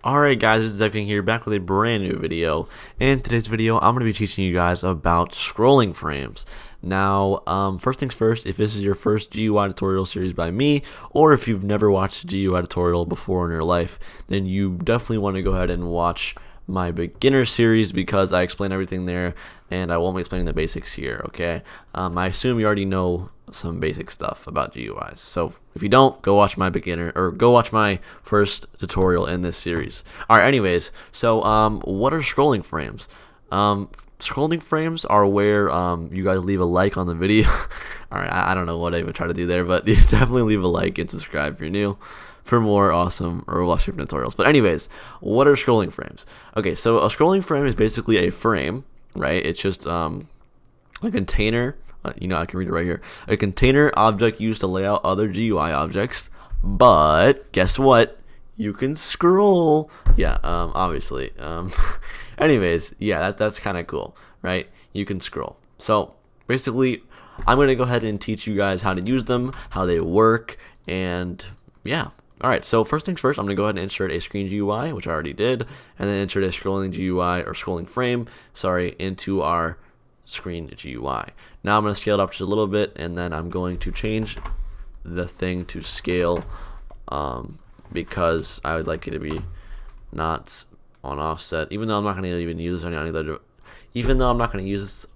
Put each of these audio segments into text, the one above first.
Alright guys, this is TheDevKing here, back with a brand new video. In today's video, I'm going to be teaching you guys about scrolling frames. Now, first things first, if this is your first GUI tutorial series by me, or if you've never watched a GUI tutorial before in your life, then you definitely want to go ahead and watch my beginner series because I explain everything there and I won't be explaining the basics here, okay? I assume you already know some basic stuff about GUIs. So if you don't, go watch my beginner or go watch my first tutorial in this series. Alright, anyways, so what are scrolling frames? Scrolling frames are where you guys leave a like on the video. Alright, I don't know what I even try to do there, but you definitely leave a like and subscribe if you're new for more awesome Roblox tutorials. But anyways, what are scrolling frames? Okay, so a scrolling frame is basically a frame, right? It's just a container. I can read it right here. A container object used to lay out other GUI objects. But guess what? You can scroll. Yeah, obviously. Anyways, yeah, that's kind of cool, right? You can scroll. So basically, I'm going to go ahead and teach you guys how to use them, how they work, and yeah. Alright, so first things first, I'm going to go ahead and insert a screen GUI, which I already did, and then insert a scrolling GUI, or scrolling frame, sorry, into our screen GUI. Now I'm going to scale it up just a little bit, and then I'm going to change the thing to scale because I would like it to be not on offset, even though I'm not going to even use this on any other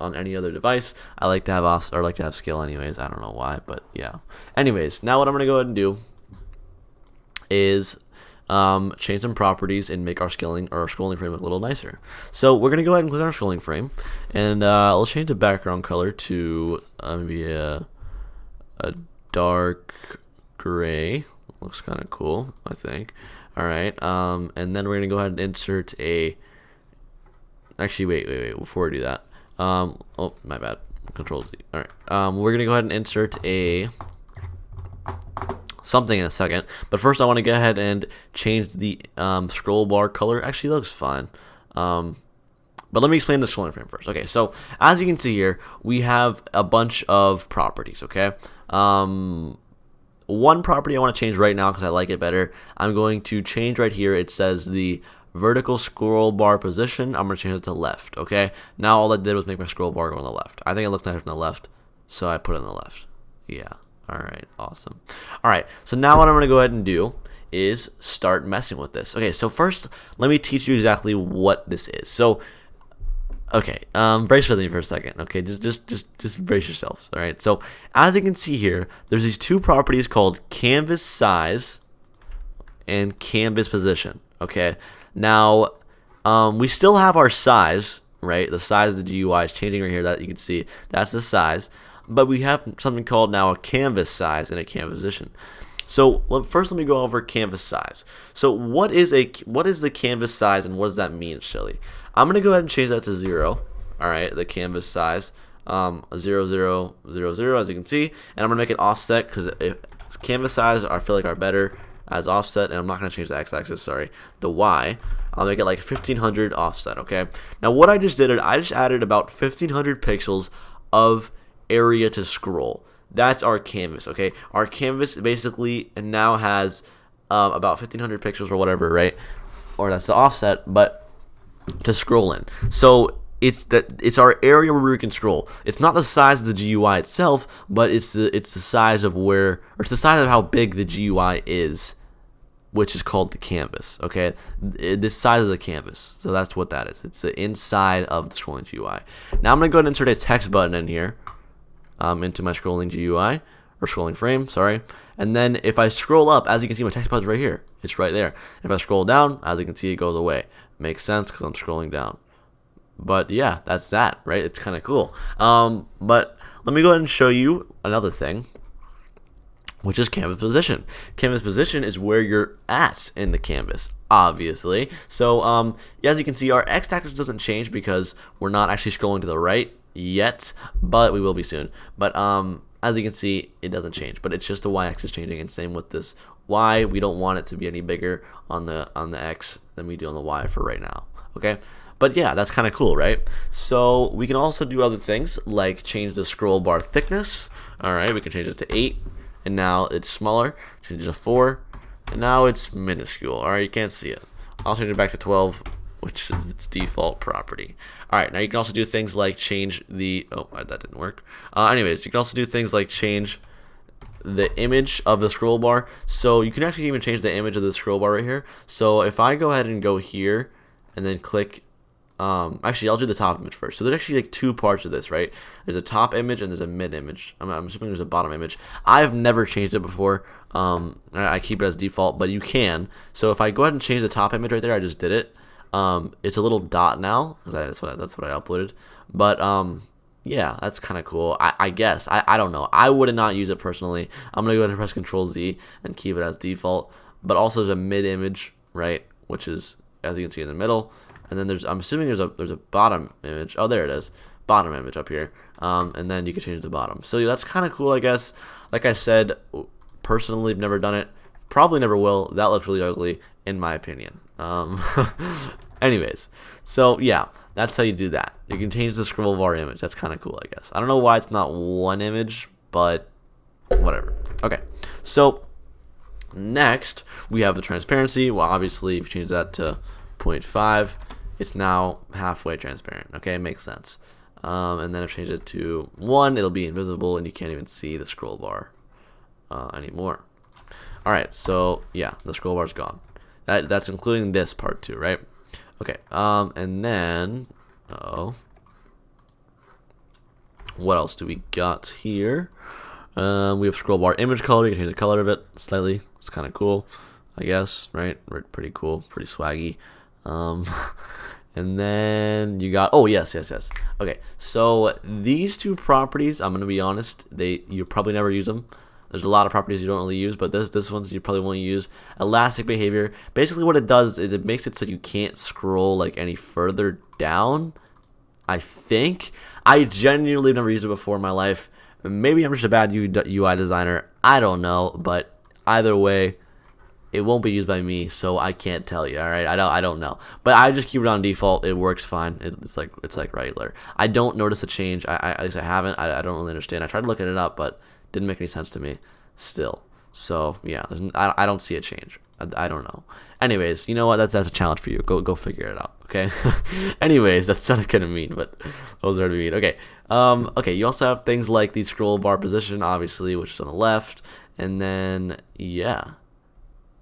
on any other device. I like to have scale anyways. I don't know why, but yeah. Anyways, now what I'm going to go ahead and do is change some properties and make our scaling or our scrolling frame look a little nicer. So we're gonna go ahead and click on our scrolling frame, and let's change the background color to maybe a dark gray. Looks kind of cool, I think. All right, and then we're gonna go ahead and insert a. Actually, wait. Before we do that, oh my bad. Control Z. All right, we're gonna go ahead and insert a something in a second, but first I want to go ahead and change the scroll bar color. Actually, it looks fine, but let me explain the scrolling frame first. Okay, so as you can see here, we have a bunch of properties. Okay, one property I want to change right now because I like it better. I'm going to change right here. It says the vertical scroll bar position. I'm going to change it to left. Okay, now all I did was make my scroll bar go on the left. I think it looks nicer on the left, so I put it on the left. Yeah. Alright, awesome. Alright, so now what I'm going to go ahead and do is start messing with this. Okay, so first, let me teach you exactly what this is. So, okay, brace with me for a second. Okay, just brace yourselves. Alright, so as you can see here, there's these two properties called canvas size and canvas position. Okay, now, we still have our size, right? The size of the GUI is changing right here. That you can see, that's the size. But we have something called now a canvas size and a canvas position. So first let me go over canvas size. So what is the canvas size and what does that mean, Shelly? I'm going to go ahead and change that to 0. Alright, the canvas size, 0, 0, 0, 0, as you can see. And I'm going to make it offset because canvas size I feel like are better as offset, and I'm not going to change the x-axis, sorry, the y. I'll make it like 1500 offset, okay? Now what I just did, I just added about 1500 pixels of area to scroll. That's our canvas. Okay, our canvas basically now has about 1500 pixels or whatever, right? Or that's the offset, but to scroll in. So it's our area where we can scroll. It's not the size of the GUI itself, but it's the size of it's the size of how big the GUI is, which is called the canvas. Okay, the size of the canvas. So that's what that is. It's the inside of the scrolling GUI. Now I'm gonna go ahead and insert a text button in here. Into my scrolling GUI, or scrolling frame, sorry. And then if I scroll up, as you can see, my text button's right here. It's right there. If I scroll down, as you can see, it goes away. Makes sense because I'm scrolling down. But yeah, that's that, right? It's kind of cool. But let me go ahead and show you another thing, which is canvas position. Canvas position is where you're at in the canvas, obviously. So as you can see, our x-axis doesn't change because we're not actually scrolling to the right yet, but we will be soon. But as you can see, it doesn't change, but it's just the y-axis changing, and same with this y. We don't want it to be any bigger on the x than we do on the y for right now. Okay, but yeah, that's kind of cool, right? So we can also do other things like change the scroll bar thickness. All right, we can change it to 8, and now it's smaller. Change it to 4, and now it's minuscule. All right, you can't see it. I'll change it back to 12, which is its default property. All right, now you can also do things like change the, oh, that didn't work. Anyways, you can also do things like change the image of the scroll bar. So you can actually even change the image of the scroll bar right here. So if I go ahead and go here and then click, actually I'll do the top image first. So there's actually like two parts of this, right? There's a top image and there's a mid image. I'm assuming there's a bottom image. I've never changed it before. I keep it as default, but you can. So if I go ahead and change the top image right there, I just did it. It's a little dot now. That's what I uploaded. But yeah, that's kind of cool. I guess. I don't know. I would not use it personally. I'm going to go ahead and press Control Z and keep it as default. But also there's a mid image, right? Which is, as you can see in the middle. And then I'm assuming there's a bottom image. Oh, there it is. Bottom image up here. And then you can change the bottom. So yeah, that's kind of cool, I guess. Like I said, personally, I've never done it. Probably never will. That looks really ugly, in my opinion. Anyways, so yeah, that's how you do that. You can change the scroll bar image. That's kind of cool, I guess. I don't know why it's not one image, but whatever. Okay, so next we have the transparency. Well, obviously, if you change that to 0.5, it's now halfway transparent. Okay, it makes sense. And then if you change it to 1, it'll be invisible, and you can't even see the scroll bar anymore. All right, so yeah, the scroll bar's gone. That's including this part too, right? Okay, and then, what else do we got here? We have scroll bar image color. You can change the color of it slightly. It's kind of cool, I guess, right? Pretty cool, pretty swaggy. And then you got, oh yes. Okay, so these two properties, I'm gonna be honest, you probably never use them. There's a lot of properties you don't really use, but this one's you probably won't use. Elastic behavior. Basically what it does is it makes it so you can't scroll like any further down, I think. I genuinely never used it before in my life. Maybe I'm just a bad UI designer. I don't know, but either way, it won't be used by me, so I can't tell you. All right, I don't know, but I just keep it on default. It works fine. It's like regular. I don't notice a change. At least I haven't. I don't really understand. I tried looking it up, but didn't make any sense to me still. So yeah, I don't see a change. I don't know. Anyways, you know what? That's a challenge for you. Go figure it out. Okay. Anyways, that's not kind of mean, but those are mean. Okay. Okay. You also have things like the scroll bar position, obviously, which is on the left, and then yeah.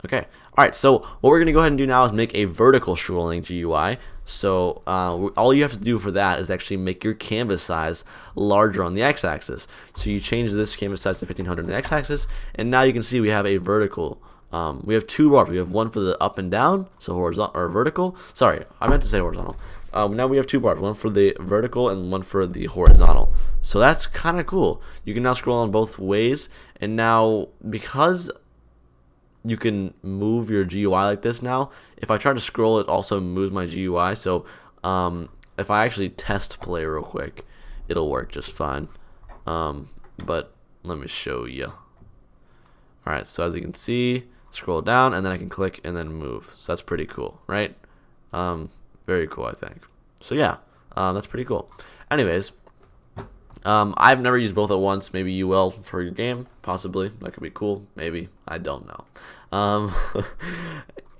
Okay. All right. So what we're gonna go ahead and do now is make a vertical scrolling GUI. So all you have to do for that is actually make your canvas size larger on the x-axis. So you change this canvas size to 1500 on the x-axis, and now you can see we have a vertical. We have two bars. We have one for the up and down, so horizontal or vertical. Sorry, I meant to say horizontal. Now we have two bars, one for the vertical and one for the horizontal. So that's kind of cool. You can now scroll on both ways, and now because you can move your GUI like this now. If I try to scroll, it also moves my GUI. So if I actually test play real quick, it'll work just fine. But let me show you. Alright, so as you can see, scroll down, and then I can click and then move. So that's pretty cool, right? Very cool, I think. So yeah, that's pretty cool. Anyways, I've never used both at once. Maybe you will for your game, possibly. That could be cool. Maybe. I don't know.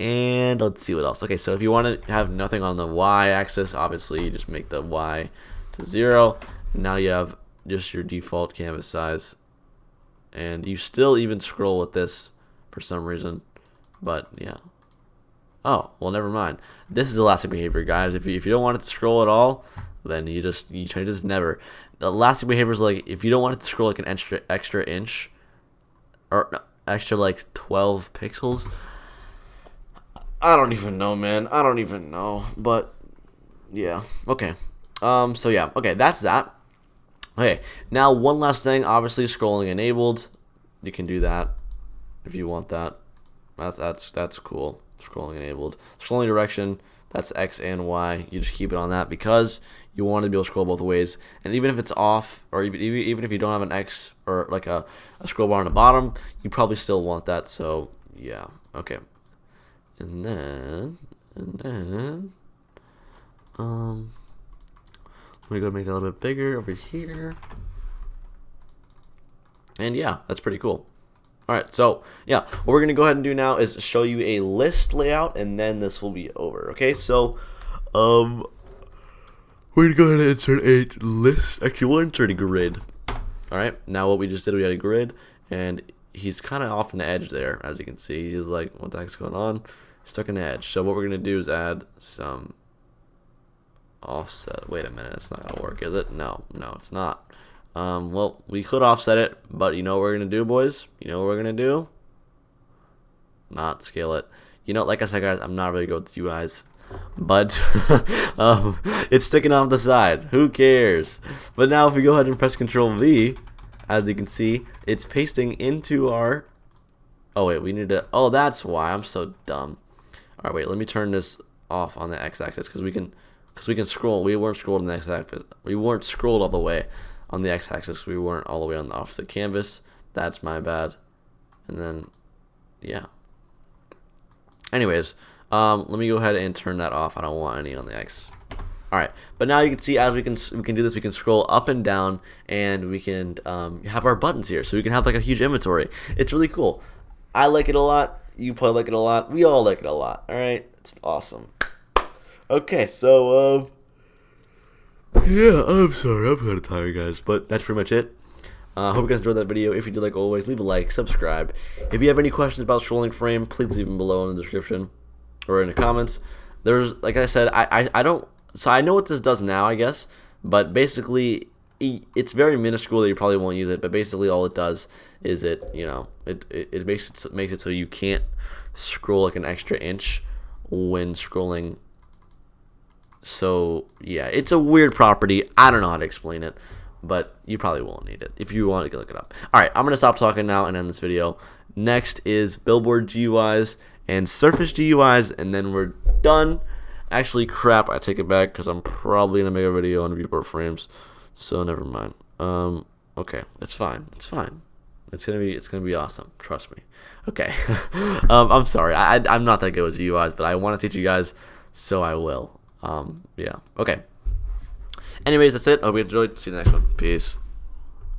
And let's see what else. Okay, so if you want to have nothing on the y-axis, obviously you just make the y to 0. Now you have just your default canvas size, and you still even scroll with this for some reason. But yeah. Oh, well, never mind. This is elastic behavior, guys. If you don't want it to scroll at all, then you change this never. The elastic behavior is like if you don't want it to scroll like an extra inch, or no, extra like 12 pixels. I don't even know, man. I don't even know. But yeah, okay. So yeah, okay, that's that. Okay, now one last thing. Obviously, scrolling enabled. You can do that if you want that. That's cool. Scrolling enabled. Scrolling direction. That's X and Y. You just keep it on that because you want to be able to scroll both ways. And even if it's off, or even if you don't have an X or like a scroll bar on the bottom, you probably still want that. So yeah, okay. And then let me go make that a little bit bigger over here. And yeah, that's pretty cool. Alright, so yeah, what we're gonna go ahead and do now is show you a list layout, and then this will be over. Okay, so we're gonna go ahead and insert a list. Actually, we'll insert a grid. Alright, now what we just did, we had a grid, and he's kind of off an edge there, as you can see. He's like, what the heck's going on? Stuck in the edge. So what we're gonna do is add some offset. Wait a minute, it's not gonna work, is it? No, it's not. Well, we could offset it, but you know what we're gonna do, boys? You know what we're gonna do? Not scale it. You know, like I said, guys, I'm not really good with UIs, but it's sticking off the side. Who cares? But now, if we go ahead and press Control V, as you can see, it's pasting into our. Oh wait, we need to. Oh, that's why I'm so dumb. All right, wait. Let me turn this off on the x-axis because we can scroll. We weren't scrolled on the x-axis. We weren't scrolled all the way on the x-axis. We weren't all the way off the canvas. That's my bad. And then, yeah. Anyways, let me go ahead and turn that off. I don't want any on the x. All right, but now you can see as we can do this. We can scroll up and down, and we can have our buttons here, so we can have like a huge inventory. It's really cool. I like it a lot. You probably like it a lot. We all like it a lot. All right, it's awesome. Okay, so yeah, I'm sorry, I'm kind of tired, guys, but that's pretty much it. Hope you guys enjoyed that video. If you did, like always, leave a like, subscribe. If you have any questions about scrolling frame, please leave them below in the description or in the comments. There's, like I said, I don't. So I know what this does now, I guess, but basically it's very minuscule that you probably won't use it. But basically, all it does is it makes it so you can't scroll like an extra inch when scrolling. So yeah, it's a weird property. I don't know how to explain it, but you probably won't need it. If you want to look it up. All right, I'm gonna stop talking now and end this video. Next is Billboard GUIs and Surface GUIs, and then we're done. Actually, crap, I take it back because I'm probably gonna make a video on viewport frames, so never mind. Okay, it's fine. It's fine. It's gonna be awesome. Trust me. Okay. I'm sorry. I'm not that good with GUIs, but I want to teach you guys, so I will. Yeah. Okay. Anyways, that's it. I hope you enjoyed. See you in the next one. Peace.